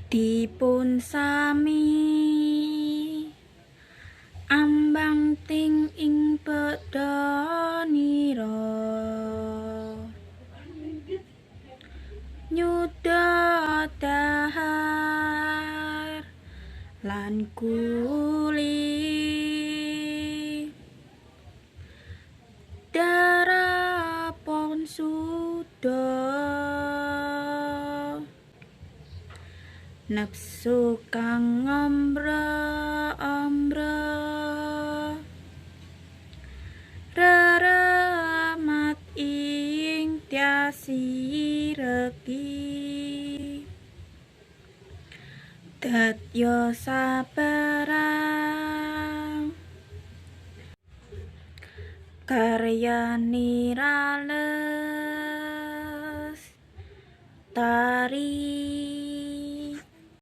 Dipun sami ambang ting ing bedhanira nyuda dahar lan kuli darapon suda nafsu kang ngombro-ombro reremat ing tiasi reki dadya sabarang karyani rales tari